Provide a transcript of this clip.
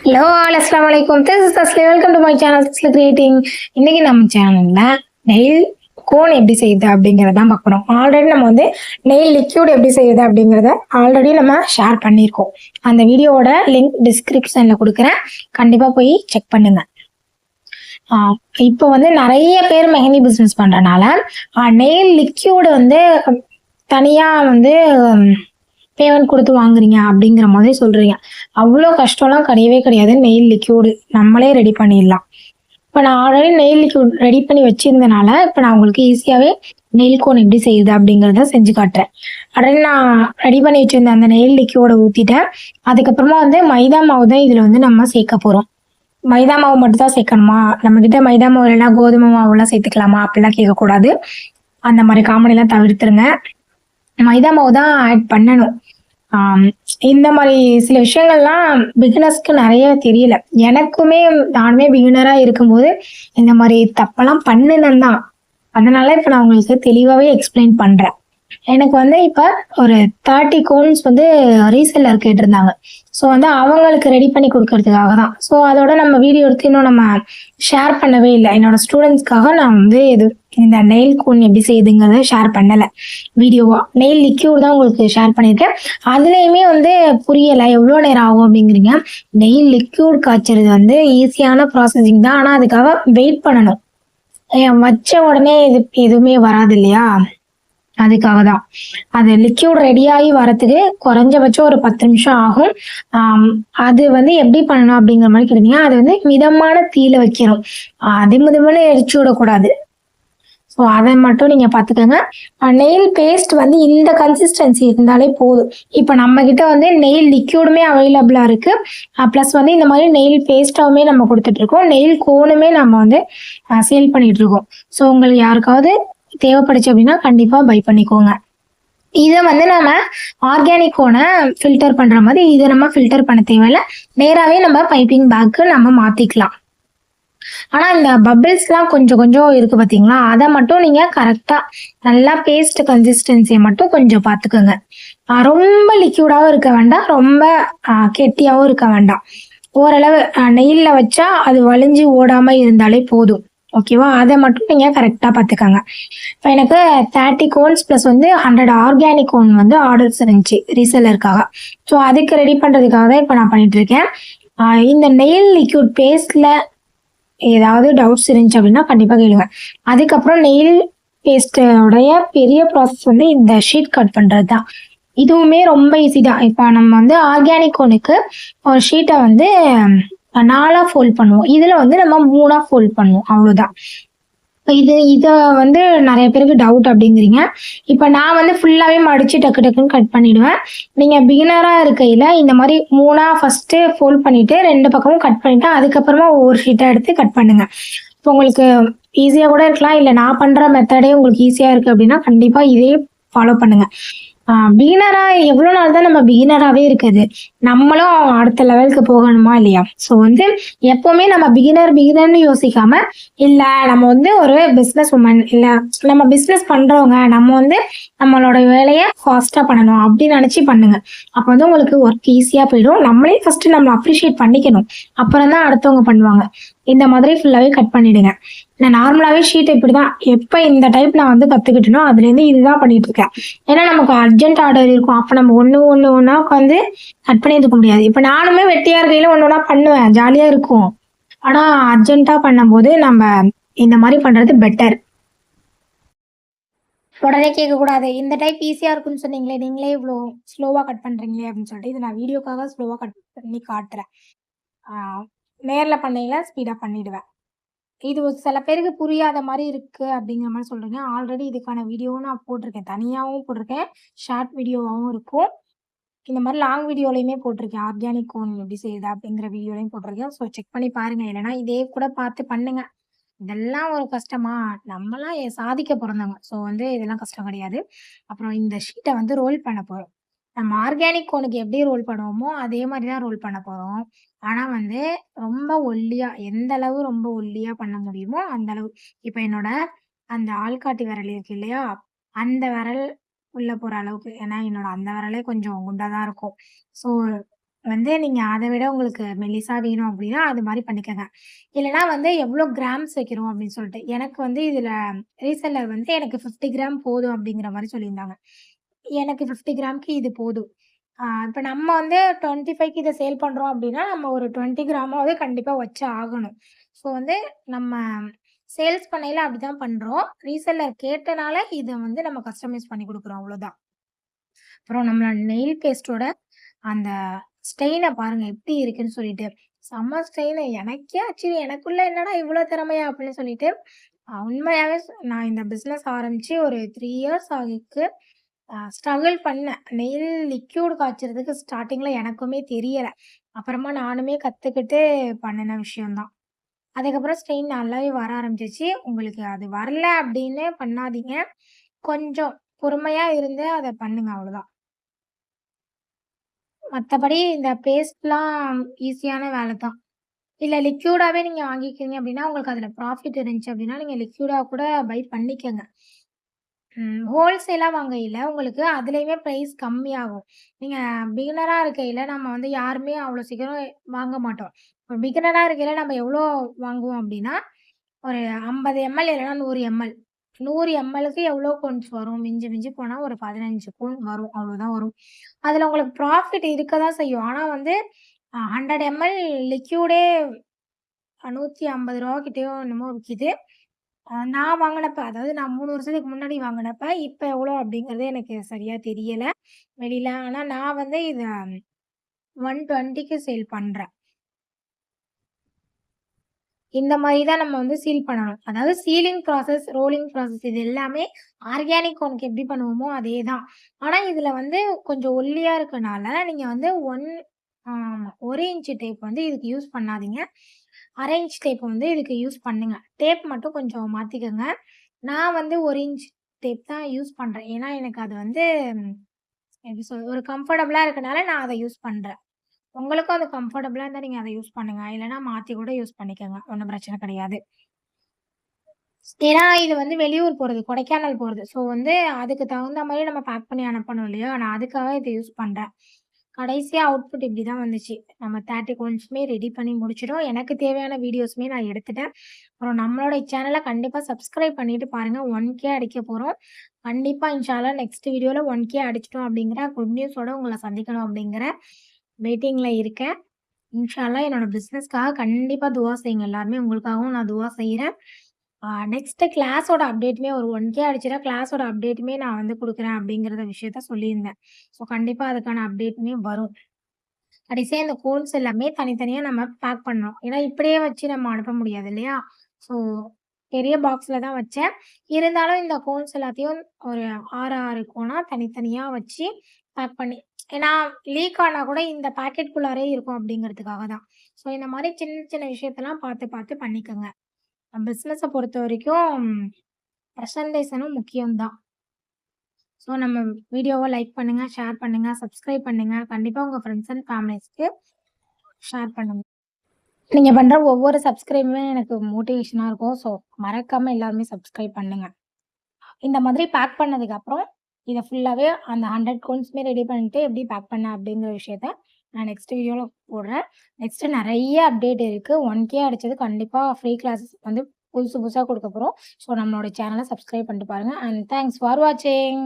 Hello all அஸ்ஸலாமு அலைக்கும். This is Tasli. Welcome to my channel Tasli creating. இன்னைக்கு நம்ம சேனல்ல நெயில் கோன் எப்படி செய்யுது அப்படிங்கிறத தான் பார்க்குறோம். ஆல்ரெடி நம்ம வந்து நெயில் லிக்யூட் எப்படி செய்யுது அப்படிங்கிறத ஆல்ரெடி நம்ம ஷேர் பண்ணியிருக்கோம். அந்த வீடியோவோட லிங்க் டிஸ்கிரிப்ஷனில் கொடுக்குறேன், கண்டிப்பாக போய் செக் பண்ணுங்க. இப்போ வந்து நிறைய பேர் மெஹந்தி பிஸ்னஸ் பண்ணுறனால நெயில் லிக்யூடு வந்து தனியாக வந்து பேமெண்ட் கொடுத்து வாங்குறீங்க அப்படிங்கிற மாதிரி சொல்றீங்க. அவ்வளோ கஷ்டம்லாம் கிடையவே கிடையாது. நெயில் லிக்யூடு நம்மளே ரெடி பண்ணிடலாம். இப்போ நான் ஆல்ரெடி நெயில் லிக்யூட் ரெடி பண்ணி வச்சிருந்தனால இப்போ நான் உங்களுக்கு ஈஸியாகவே நெயில் கோன் எப்படி செய்யுது அப்படிங்கிறத செஞ்சு காட்டுறேன். ஆல்ரெடி நான் ரெடி பண்ணி வச்சிருந்த அந்த நெயில் லிக்யூடை ஊற்றிட்டேன். அதுக்கப்புறமா வந்து மைதா மாவு தான் இதில் வந்து நம்ம சேர்க்க போகிறோம். மைதா மாவு மட்டும் தான் சேர்க்கணுமா, நம்மக்கிட்ட மைதா மாவு இல்லைன்னா கோதுமை மாவுலாம் சேர்த்துக்கலாமா அப்படிலாம் கேட்கக்கூடாது. அந்த மாதிரி காமெடிலாம் தவிர்த்துருங்க. மைதா மாவு தான் ஆட் பண்ணணும். இந்த மாதிரி சில விஷயங்கள்லாம் பிகினர்ஸ்க்கு நிறைய தெரியல. எனக்குமே நானுமே பிகினரா இருக்கும்போது இந்த மாதிரி தப்பெல்லாம் பண்ணினேன் தான். அதனால இப்போ நான் உங்களுக்கு தெளிவாகவே எக்ஸ்பிளைன் பண்ணுறேன். எனக்கு வந்து இப்போ ஒரு 30 கோன்ஸ் வந்து ரீசெல்லர் கேட்டிருந்தாங்க. ஸோ வந்து அவங்களுக்கு ரெடி பண்ணி கொடுக்கறதுக்காக தான். ஸோ அதோட நம்ம வீடியோ எடுத்து இன்னும் நம்ம ஷேர் பண்ணவே இல்லை. என்னோட ஸ்டூடெண்ட்ஸ்க்காக நான் வந்து இந்த நெயில் கோன் எப்படி செய்யுதுங்கிறத ஷேர் பண்ணலை வீடியோவா. நெயில் லிக்யூட் தான் உங்களுக்கு ஷேர் பண்ணியிருக்கேன். அதுலேயுமே வந்து புரியலை எவ்வளோ நேரம் ஆகும் அப்படிங்கிறீங்க. நெயில் லிக்யூட் காய்ச்சறது வந்து ஈஸியான ப்ராசஸிங் தான், ஆனால் அதுக்காக வெயிட் பண்ணணும். வச்ச உடனே எதுவுமே வராது இல்லையா, அதுக்காக தான். அது லிக்யூட் ரெடியாகி வரத்துக்கு குறைஞ்சபட்சம் ஒரு 10 நிமிஷம் ஆகும். அது வந்து எப்படி பண்ணணும் அப்படிங்கிற மாதிரி கேட்டீங்க. அது வந்து மிதமான தீயில வைக்கணும். திமுதிமுன்னு எரிச்சு விடக்கூடாது. ஸோ அதை மட்டும் நீங்கள் பார்த்துக்கோங்க. நெயில் பேஸ்ட் வந்து இந்த கன்சிஸ்டன்சி இருந்தாலே போதும். இப்போ நம்மக்கிட்ட வந்து நெயில் லிக்யூடுமே அவைலபிளாக இருக்குது. ப்ளஸ் வந்து இந்த மாதிரி நெயில் பேஸ்ட்டாகவுமே நம்ம கொடுத்துட்ருக்கோம். நெயில் கோனுமே நம்ம வந்து சேல் பண்ணிகிட்ருக்கோம். ஸோ உங்களுக்கு யாருக்காவது தேவைப்படுச்சு அப்படின்னா கண்டிப்பாக பை பண்ணிக்கோங்க. இதை வந்து நம்ம ஆர்கானிக் கோனை ஃபில்டர் பண்ணுற மாதிரி இதை நம்ம ஃபில்டர் பண்ண தேவையில்லை. நேராகவே நம்ம பைப்பிங் பேக்கு நம்ம மாற்றிக்கலாம். ஆனால் இந்த பபிள்ஸ்லாம் கொஞ்சம் கொஞ்சம் இருக்குது பார்த்தீங்களா, அதை மட்டும் நீங்கள் கரெக்டாக நல்லா பேஸ்ட் கன்சிஸ்டன்சியை மட்டும் கொஞ்சம் பார்த்துக்கோங்க. ரொம்ப லிக்யூடாகவும் இருக்க வேண்டாம், ரொம்ப கெட்டியாகவும் இருக்க வேண்டாம். ஓரளவு நெயிலில் வச்சா அது வலிஞ்சு ஓடாமல் இருந்தாலே போதும். ஓகேவா, அதை மட்டும் நீங்கள் கரெக்டாக பார்த்துக்கோங்க. இப்போ எனக்கு 30 கோன்ஸ் ப்ளஸ் வந்து 100 ஆர்கானிக் கோன் வந்து ஆர்டர்ஸ் இருந்துச்சு ரீசெல்லருக்காக. ஸோ அதுக்கு ரெடி பண்ணுறதுக்காக தான் இப்போ நான் பண்ணிகிட்ருக்கேன். இந்த நெயில் லிக்யூட் பேஸ்ட்டில் ஏதாவது டவுட்ஸ் இருந்துச்சு அப்படின்னா கண்டிப்பாக கேளுங்க. அதுக்கப்புறம் நெயில் பேஸ்ட்டோடைய பெரிய ப்ராசஸ் வந்து இந்த ஷீட் கட் பண்ணுறது தான். இதுவுமே ரொம்ப ஈஸி தான். இப்போ நம்ம வந்து ஆர்கானிக் கோனுக்கு ஒரு ஷீட்டை வந்து 4ஆக ஃபோல்ட் பண்ணுவோம். இதில் வந்து நம்ம 3ஆக ஃபோல்ட் பண்ணுவோம், அவ்வளோதான். இதை வந்து நிறைய பேருக்கு டவுட் அப்படிங்கிறீங்க. இப்போ நான் வந்து ஃபுல்லாகவே மடித்து டக்கு டக்குன்னு கட் பண்ணிவிடுவேன். நீங்கள் பிகினராக இருக்கையில் இந்த மாதிரி 3ஆக ஃபஸ்ட்டு ஃபோல்ட் பண்ணிவிட்டு 2 பக்கமும் கட் பண்ணிவிட்டு அதுக்கப்புறமா ஒவ்வொரு ஷீட்டாக எடுத்து கட் பண்ணுங்கள். இப்போ உங்களுக்கு ஈஸியாக கூட இருக்கலாம், இல்லை நான் பண்ணுற மெத்தடே உங்களுக்கு ஈஸியாக இருக்குது அப்படின்னா கண்டிப்பாக இதே ஃபாலோ பண்ணுங்கள். பிகினராக எவ்வளோ நாள் தான் நம்ம பிகினராகவே இருக்குது, நம்மளும் அடுத்த லெவலுக்கு போகணுமா இல்லையா? ஸோ வந்து எப்போவுமே நம்ம பிகினர்னு யோசிக்காம, இல்லை நம்ம வந்து ஒரு பிஸ்னஸ் உமன், இல்லை நம்ம பிஸ்னஸ் பண்ணுறவங்க, நம்ம வந்து நம்மளோட வேலையை ஃபாஸ்ட்டாக பண்ணணும் அப்படின்னு நினச்சி பண்ணுங்க. அப்போ வந்து உங்களுக்கு ஒர்க் ஈஸியாக போயிடும். நம்மளே ஃபஸ்ட்டு நம்ம அப்ரிஷியேட் பண்ணிக்கணும், அப்புறம் தான் அடுத்தவங்க பண்ணுவாங்க. இந்த மாதிரி ஃபுல்லாகவே கட் பண்ணிவிடுங்க. நான் நார்மலாகவே ஷீட் இப்படி தான், எப்போ இந்த டைப் நான் வந்து கற்றுக்கிட்டனோ அதுலேருந்து இதுதான் பண்ணிட்டு இருக்கேன். ஏன்னா நமக்கு அர்ஜென்ட் ஆர்டர் இருக்கும். அப்போ நம்ம ஒன்றா உட்காந்து கட் பண்ணி இருக்க முடியாது. இப்போ நானுமே வெட்டியாக இருக்கையில் ஒன்றா பண்ணுவேன், ஜாலியாக இருக்கும். ஆனால் அர்ஜென்ட்டாக பண்ணும்போது நம்ம இந்த மாதிரி பண்ணுறது பெட்டர். உடனே கேட்கக்கூடாது, இந்த டைப் ஈஸியாக இருக்குன்னு சொன்னீங்களே, நீங்களே இவ்வளோ ஸ்லோவாக கட் பண்ணுறீங்களே அப்படின்னு சொல்லிட்டு இது நான் வீடியோக்காக ஸ்லோவாக கட் பண்ணி காட்டுறேன். நேரில் பண்ணையில ஸ்பீடாக பண்ணிவிடுவேன். இது சில பேருக்கு புரியாத மாதிரி இருக்குது அப்படிங்கிற மாதிரி சொல்கிறீங்க. ஆல்ரெடி இதுக்கான வீடியோவும் நான் போட்டிருக்கேன், தனியாகவும் போட்டிருக்கேன், ஷார்ட் வீடியோவாகவும் இருக்கும். இந்த மாதிரி லாங் வீடியோலையுமே போட்டிருக்கேன், ஆர்கானிக் கோன் எப்படி செய்யுது அப்படிங்கிற வீடியோலையும் போட்டிருக்கேன். ஸோ செக் பண்ணி பாருங்கள். இல்லைனா இதே கூட பார்த்து பண்ணுங்கள். இதெல்லாம் ஒரு கஷ்டமா? நம்மலாம் சாதிக்க பிறந்தவங்க. ஸோ வந்து இதெல்லாம் கஷ்டம் கிடையாது. அப்புறம் இந்த ஷீட்டை வந்து ரோல் பண்ண போகிறோம். நம்ம ஆர்கானிக் கோனுக்கு எப்படி ரோல் பண்ணுவோமோ அதே மாதிரி தான் ரோல் பண்ண போகிறோம். ஆனால் வந்து ரொம்ப ஒல்லியாக, எந்த அளவு ரொம்ப ஒல்லியாக பண்ண முடியுமோ அந்த அளவு. இப்போ என்னோட அந்த ஆள்காட்டி விரல் இருக்கு இல்லையா, அந்த விரல் உள்ளே போகிற அளவுக்கு. ஏன்னா என்னோட அந்த விரலே கொஞ்சம் குண்டாக தான் இருக்கும். ஸோ வந்து நீங்க அத விட உங்களுக்கு மெல்லிசா வேணும் அப்டின்னா, அது மாரி பண்ணிக்கங்க. இல்லன்னா வந்து எவ்ளோ கிராம்ஸ் வைக்கிறோம் அப்டின்னு சொல்லிட்டு. எனக்கு வந்து இதுல ரீசெல்லர் வந்து எனக்கு 50 கிராம் போதும் அப்டிங்கிற மாரி சொல்லியிருந்தாங்க. எனக்கு 50 கிராம்க்கு இது போதும். இப்ப நம்ம வந்து 25க்கு இத சேல் பண்றோம் அப்டின்னா, நம்ம ஒரு 20 கிராமாவது கண்டிப்பா வச்சு ஆகணும். ஸோ வந்து நம்ம சேல்ஸ் பண்ணையில அப்டிதான் பண்றோம். ரீசெல்லர் கேட்டனால இத வந்து நம்ம கஸ்டமைஸ் பண்ணி குடுக்குறோம் அவ்ளோதான். அப்புறம் நம்மளோட நெயில் பேஸ்ட்டோட அந்த ஸ்டெயின பாருங்க எப்படி இருக்குன்னு சொல்லிட்டு. செம்ம ஸ்டெயினு. எனக்கே ஆச்சரியம். எனக்குள்ள என்னடா இவ்ளோ திறமையா? அப்படின்னு சொல்லிட்டு. உண்மையாவே நான் இந்த பிசினஸ் ஆரம்பிச்சு ஒரு 3 இயர்ஸ் ஆகிருக்கு. ஸ்ட்ரகிள் பண்ணேன். நெயில் லிக்யூட் காய்ச்சறதுக்கு ஸ்டார்ட்டிங்ல எனக்குமே தெரியல. அப்புறமா நானுமே கத்துக்கிட்டு பண்ணுன விஷயம் தான். அதுக்கப்புறம் ஸ்ட்ரெயின் நல்லாவே வர ஆரம்பிச்சுச்சு. உங்களுக்கு அது வரல அப்படின்னு பண்ணாதீங்க. கொஞ்சம் பொறுமையா இருந்து அத பண்ணுங்க அவ்வளோதான். மத்தபடி இந்த பேஸ்ட்லாம் ஈஸியான வேல தான். இல்ல லிக்விடாவே நீங்க வாங்கிக்கிறீங்க அப்டின்னா, உங்களுக்கு அதுல ப்ராஃபிட் இருந்துச்சு அப்டின்னா, நீங்க லிக்விடா கூட பை பண்ணிக்கங்க. ஹோல்சேலா வாங்கையில உங்களுக்கு அதுலயுமே பிரைஸ் கம்மியாகும். நீங்க பிகினரா இருக்கையில நம்ம வந்து யாருமே அவ்ளோ சீக்கிரம் வாங்க மாட்டோம். இப்ப பிகினரா இருக்கையில நம்ம எவ்ளோ வாங்குவோம் அப்டின்னா, ஒரு 50 எம்எல் இல்லன்னா 100 எம்எல். 100 எம்எல்லுக்கு எவ்ளோ கோன்ஸ் வரும்? மிஞ்சி மிஞ்சி போனா ஒரு 15 கோன் வரும். அவ்ளோதான் வரும். அதுல உங்களுக்கு ப்ராஃபிட் இருக்க தான் செய்யும். ஆனா வந்து 100 எம்எல் லிக்யூடே ரூ. 150 கிட்டயோ என்னமோ விக்கிது. நான் வாங்குனப்ப, அதாவது நான் 3 வருஷத்துக்கு முன்னாடி வாங்குனப்ப, இப்ப எவ்வளோ அப்படிங்கிறது எனக்கு சரியா தெரியல. வெளியில. ஆனா நான் வந்து இத 120க்கு சேல் பண்றேன். இந்த மாரி தான் நம்ம வந்து சீல் பண்ணணும். அதாவது சீலிங் ப்ராசஸ், ரோலிங் ப்ராசஸ் இது எல்லாமே ஆர்கானிக் கோனுக்கு எப்படி பண்ணுவோமோ அதே தான். ஆனா இதுல வந்து கொஞ்சம் ஒல்லியா இருக்கனால, நீங்க வந்து 1 இன்ச் டேப் வந்து இதுக்கு யூஸ் பண்ணாதீங்க. 1/2 இன்ச் டேப் வந்து இதுக்கு யூஸ் பண்ணுங்க. டேப் மட்டும் கொஞ்சம் மாத்திக்கங்க. நான் வந்து 1 இன்ச் டேப் தான் யூஸ் பண்றேன். ஏன்னா எனக்கு அது வந்து எப்படி ஒரு கம்ஃபர்டபுளா இருக்கனால நான் அத யூஸ் பண்றேன். உங்களுக்கும் அது கம்ஃபர்டபுளா இருந்தா நீங்க அத யூஸ் பண்ணுங்க. இல்லன்னா மாத்தி கூட யூஸ் பண்ணிக்கங்க. ஒண்ணும் பிரச்சனை கிடையாது. ஏன்னா இது வந்து வெளியூர் போறது, கொடைக்கானல் போறது. ஸோ வந்து அதுக்கு தகுந்த மாரி நம்ம பேக் பண்ணி அனுப்பணும் இல்லையா? நான் அதுக்காக இத யூஸ் பண்றேன். கடைசியா அவுட்புட் இப்படி தான் வந்துச்சு. நம்ம 30 கோன்ஸுமே ரெடி பண்ணி முடிச்சுட்டோம். எனக்கு தேவையான வீடியோஸுமே நான் எடுத்துட்டேன். அப்புறம் நம்மளோட சேனல கண்டிப்பா சப்ஸ்கிரைப் பண்ணிட்டு பாருங்க. 1K அடிக்க போறோம். கண்டிப்பா இன்ஷா அல்லாஹ் நெக்ஸ்ட் வீடியோல 1K அடிச்சுட்டோம் அப்படிங்கிற குட் நியூஸோட உங்கள சந்திக்கணும் அப்படிங்கிற வெயிட்டிங்ல இருக்கேன். இன்ஷா அல்லாஹ் என்னோட பிசினஸ்க்காக கண்டிப்பா துவா செய்யுங்க எல்லாருமே. உங்களுக்காகவும் நான் துவா செய்றேன். நெக்ஸ்ட்டு கிளாஸோட அப்டேட்டுமே ஒரு 1K அடிச்சுட்டா கிளாஸோட அப்டேட்டுமே நான் வந்து குடுக்குறேன் அப்படிங்கிறத விஷயத்த சொல்லியிருந்தேன். ஸோ கண்டிப்பா அதுக்கான அப்டேட்டுமே வரும். கடைசியா இந்த கோன்ஸ் எல்லாமே தனித்தனியா நம்ம பேக் பண்ணணும். ஏன்னா இப்படியே வச்சு நம்ம அனுப்ப முடியாது இல்லையா? ஸோ பெரிய பாக்ஸ்ல தான் வச்சேன். இருந்தாலும் இந்த கோன்ஸ் எல்லாத்தையும் ஒரு 6, 6 கோனா தனித்தனியா வச்சு பேக் பண்ணி ஏன்னா லீக் ஆனா கூட இந்த பாக்கெட்குள்ளாரே இருக்கும் அப்படிங்கிறதுக்காக தான். ஸோ இந்த மாரி சின்ன சின்ன விஷயத்தெல்லாம் பார்த்து பார்த்து பண்ணிக்கங்க. பிசினஸ பொறுத்தவரைக்கும் பிரசன்டேஷனும் முக்கியம் தான். ஸோ நம்ம வீடியோவ லைக் பண்ணுங்க, ஷேர் பண்ணுங்க, சப்ஸ்கிரைப் பண்ணுங்க. கண்டிப்பா உங்க ஃப்ரெண்ட்ஸ் அண்ட் ஃபேமிலிஸ்க்கு ஷேர் பண்ணுங்க. நீங்க பண்ற ஒவ்வொரு சப்ஸ்கிரைபுமே எனக்கு மோட்டிவேஷனா இருக்கும். ஸோ மறக்காம எல்லாருமே சப்ஸ்கிரைப் பண்ணுங்க. இந்த மாதிரி பேக் பண்ணதுக்கப்புறம், இத ஃபுல்லாவே அந்த 100 கோன்ஸுமே ரெடி பண்ணிட்டு எப்படி பேக் பண்ணேன் அப்படிங்கிற விஷயத்த நான் நெக்ஸ்ட் வீடியோல போடுறேன். நெக்ஸ்ட் நெறைய அப்டேட் இருக்கு. 1K அடிச்சது கண்டிப்பா ஃப்ரீ கிளாஸஸ் வந்து புதுசு புதுசா குடுக்க போறோம். ஸோ நம்மளோட சேனல சப்ஸ்கிரைப் பண்ணிட்டு பாருங்க. அண்ட் தேங்க்ஸ் ஃபார் வாட்சிங்.